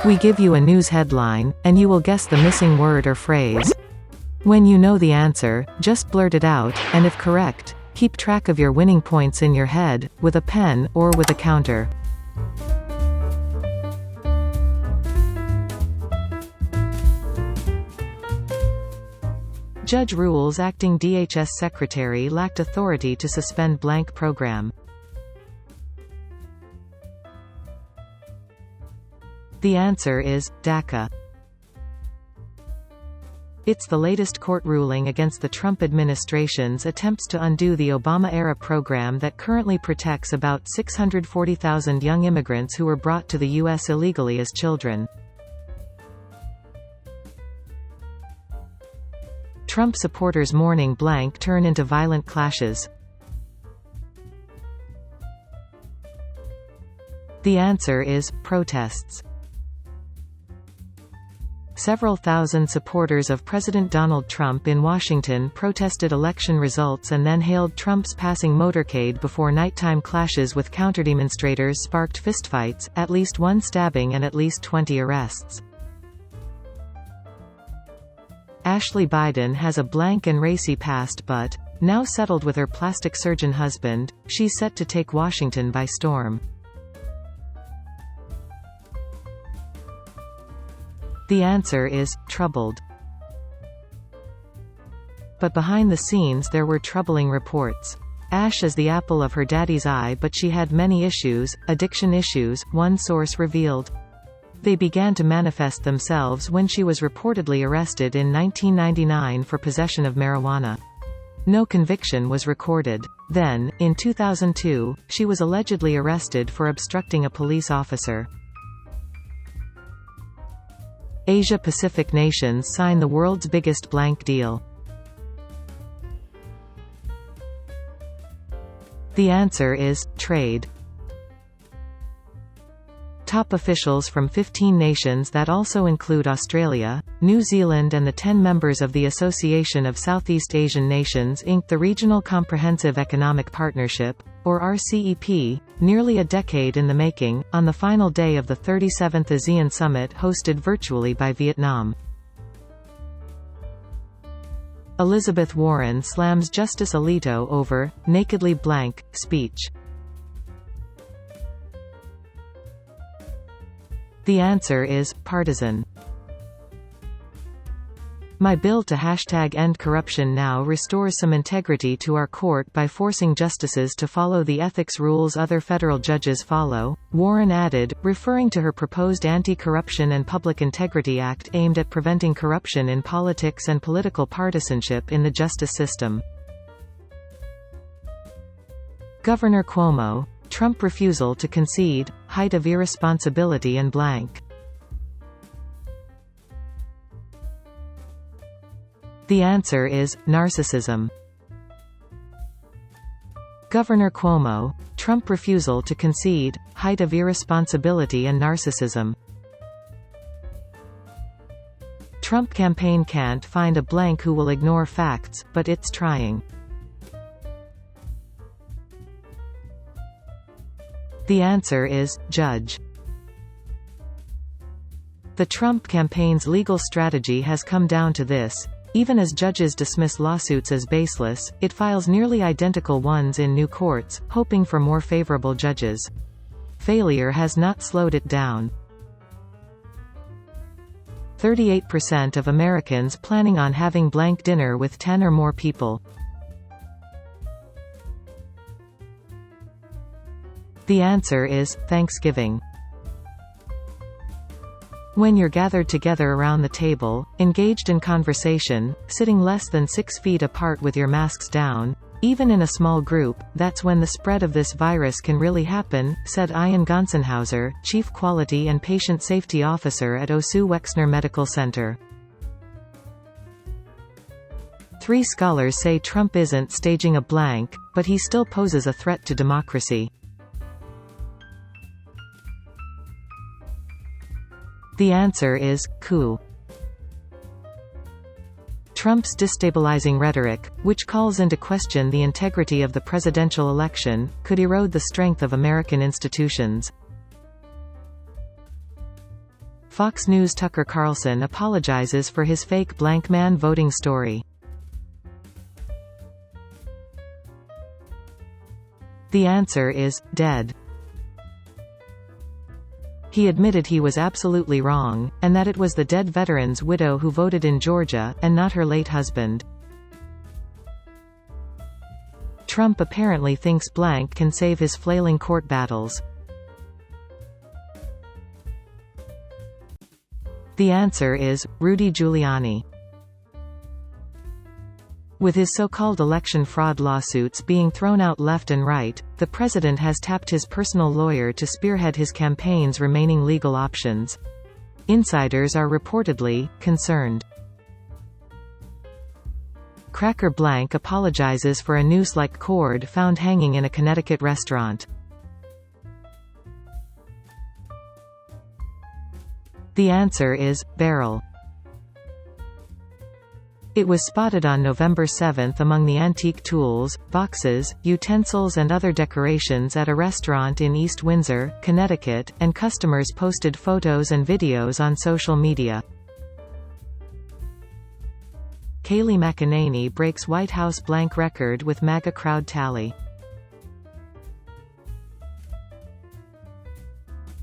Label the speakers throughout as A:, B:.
A: We give you a news headline, and you will guess the missing word or phrase. When you know the answer, just blurt it out, and if correct, keep track of your winning points in your head, with a pen, or with a counter. Judge rules acting DHS secretary lacked authority to suspend blank program. The answer is DACA. It's the latest court ruling against the Trump administration's attempts to undo the Obama-era program that currently protects about 640,000 young immigrants who were brought to the U.S. illegally as children. Trump supporters mourning blank turn into violent clashes. The answer is protests. Several thousand supporters of President Donald Trump in Washington protested election results and then hailed Trump's passing motorcade before nighttime clashes with counterdemonstrators sparked fistfights, at least one stabbing and at least 20 arrests. Ashley Biden has a blank and racy past but, now settled with her plastic surgeon husband, she's set to take Washington by storm. The answer is, troubled. But behind the scenes there were troubling reports. Ash is the apple of her daddy's eye, but she had many issues, addiction issues, one source revealed. They began to manifest themselves when she was reportedly arrested in 1999 for possession of marijuana. No conviction was recorded. Then, in 2002, she was allegedly arrested for obstructing a police officer. Asia-Pacific nations sign the world's biggest blank deal. The answer is, trade. Top officials from 15 nations that also include Australia, New Zealand and the 10 members of the Association of Southeast Asian Nations inked the Regional Comprehensive Economic Partnership, or RCEP, nearly a decade in the making, on the final day of the 37th ASEAN Summit hosted virtually by Vietnam. Elizabeth Warren slams Justice Alito over "nakedly blank" speech. The answer is, partisan. My bill to #end corruption now restores some integrity to our court by forcing justices to follow the ethics rules other federal judges follow, Warren added, referring to her proposed Anti-Corruption and Public Integrity Act aimed at preventing corruption in politics and political partisanship in the justice system. Governor Cuomo, Trump refusal to concede, height of irresponsibility and blank. The answer is, narcissism. Governor Cuomo, Trump refusal to concede, height of irresponsibility and narcissism. Trump campaign can't find a blank who will ignore facts, but it's trying. The answer is, judge. The Trump campaign's legal strategy has come down to this. Even as judges dismiss lawsuits as baseless, it files nearly identical ones in new courts, hoping for more favorable judges. Failure has not slowed it down. 38% of Americans planning on having blank dinner with 10 or more people. The answer is, Thanksgiving. When you're gathered together around the table, engaged in conversation, sitting less than 6 feet apart with your masks down, even in a small group, that's when the spread of this virus can really happen, said Ian Gonsenhauser, Chief Quality and Patient Safety Officer at OSU Wexner Medical Center. 3 scholars say Trump isn't staging a blank, but he still poses a threat to democracy. The answer is, coup. Trump's destabilizing rhetoric, which calls into question the integrity of the presidential election, could erode the strength of American institutions. Fox News' Tucker Carlson apologizes for his fake blank man voting story. The answer is, dead. He admitted he was absolutely wrong, and that it was the dead veteran's widow who voted in Georgia, and not her late husband. Trump apparently thinks blank can save his flailing court battles. The answer is, Rudy Giuliani. With his so-called election fraud lawsuits being thrown out left and right, the president has tapped his personal lawyer to spearhead his campaign's remaining legal options. Insiders are reportedly concerned. Cracker Blank apologizes for a noose-like cord found hanging in a Connecticut restaurant. The answer is, barrel. It was spotted on November 7 among the antique tools, boxes, utensils and other decorations at a restaurant in East Windsor, Connecticut, and customers posted photos and videos on social media. Kayleigh McEnany breaks White House blank record with MAGA crowd tally.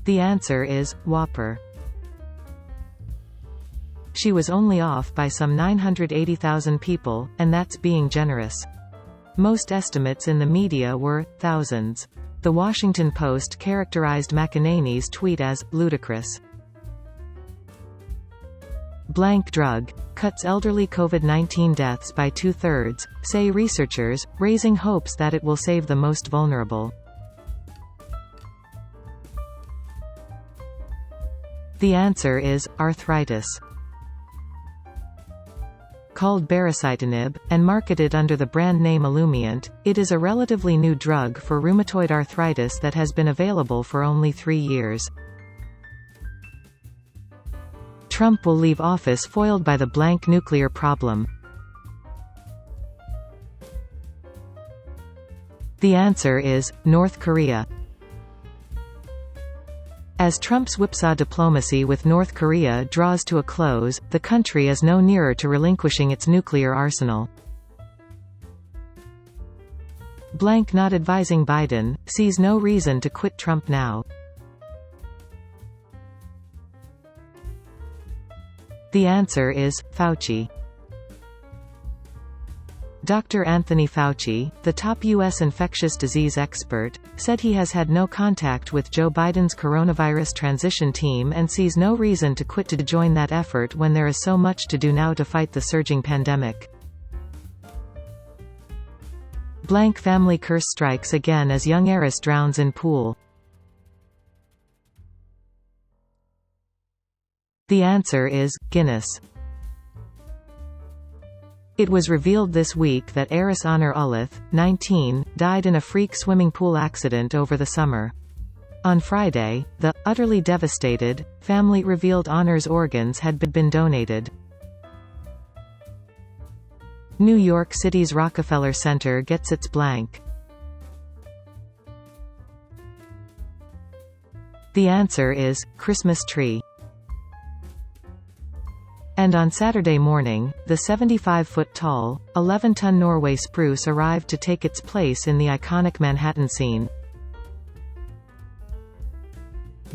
A: The answer is, Whopper. She was only off by some 980,000 people, and that's being generous. Most estimates in the media were thousands. The Washington Post characterized McEnany's tweet as ludicrous. Blank drug cuts elderly COVID-19 deaths by 2/3, say researchers, raising hopes that it will save the most vulnerable. The answer is, arthritis. Called baricitinib, and marketed under the brand name Olumiant, it is a relatively new drug for rheumatoid arthritis that has been available for only 3 years. Trump will leave office foiled by the blank nuclear problem. The answer is, North Korea. As Trump's whipsaw diplomacy with North Korea draws to a close, the country is no nearer to relinquishing its nuclear arsenal. Blank not advising Biden, sees no reason to quit Trump now. The answer is, Fauci. Dr. Anthony Fauci, the top U.S. infectious disease expert, said he has had no contact with Joe Biden's coronavirus transition team and sees no reason to quit to join that effort when there is so much to do now to fight the surging pandemic. Blank family curse strikes again as young heiress drowns in pool. The answer is, Guinness. It was revealed this week that heiress Honor Ulleth, 19, died in a freak swimming pool accident over the summer. On Friday, the utterly devastated family revealed Honor's organs had been donated. New York City's Rockefeller Center gets its blank. The answer is, Christmas tree. And on Saturday morning, the 75-foot-tall, 11-ton Norway spruce arrived to take its place in the iconic Manhattan scene.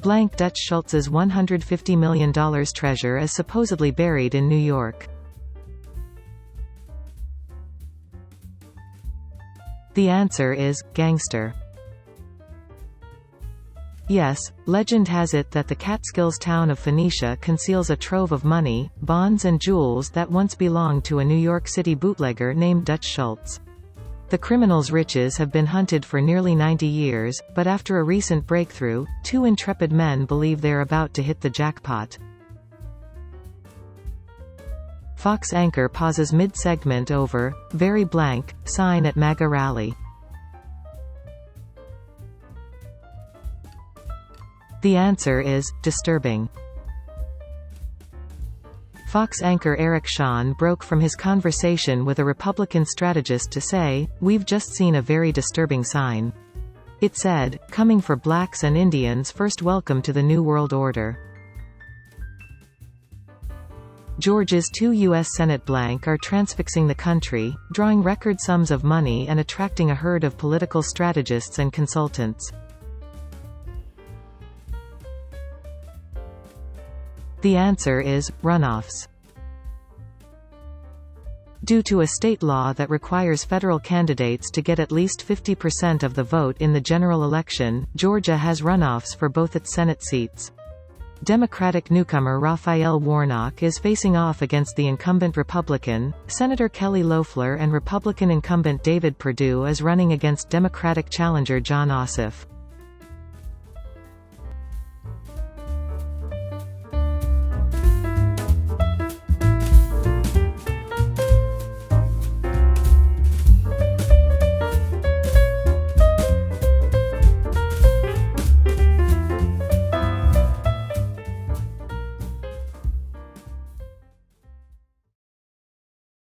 A: Blank Dutch Schultz's $150 million treasure is supposedly buried in New York. The answer is, gangster. Yes, legend has it that the Catskills town of Phoenicia conceals a trove of money, bonds and jewels that once belonged to a New York City bootlegger named Dutch Schultz. The criminal's riches have been hunted for nearly 90 years, but after a recent breakthrough, 2 intrepid men believe they're about to hit the jackpot. Fox anchor pauses mid-segment over very blank sign at MAGA rally. The answer is, disturbing. Fox anchor Eric Shawn broke from his conversation with a Republican strategist to say, "We've just seen a very disturbing sign." It said, "Coming for blacks and Indians first, welcome to the New World Order." Georgia's 2 U.S. Senate blank are transfixing the country, drawing record sums of money and attracting a herd of political strategists and consultants. The answer is, runoffs. Due to a state law that requires federal candidates to get at least 50% of the vote in the general election, Georgia has runoffs for both its Senate seats. Democratic newcomer Raphael Warnock is facing off against the incumbent Republican, Senator Kelly Loeffler, and Republican incumbent David Perdue is running against Democratic challenger Jon Ossoff.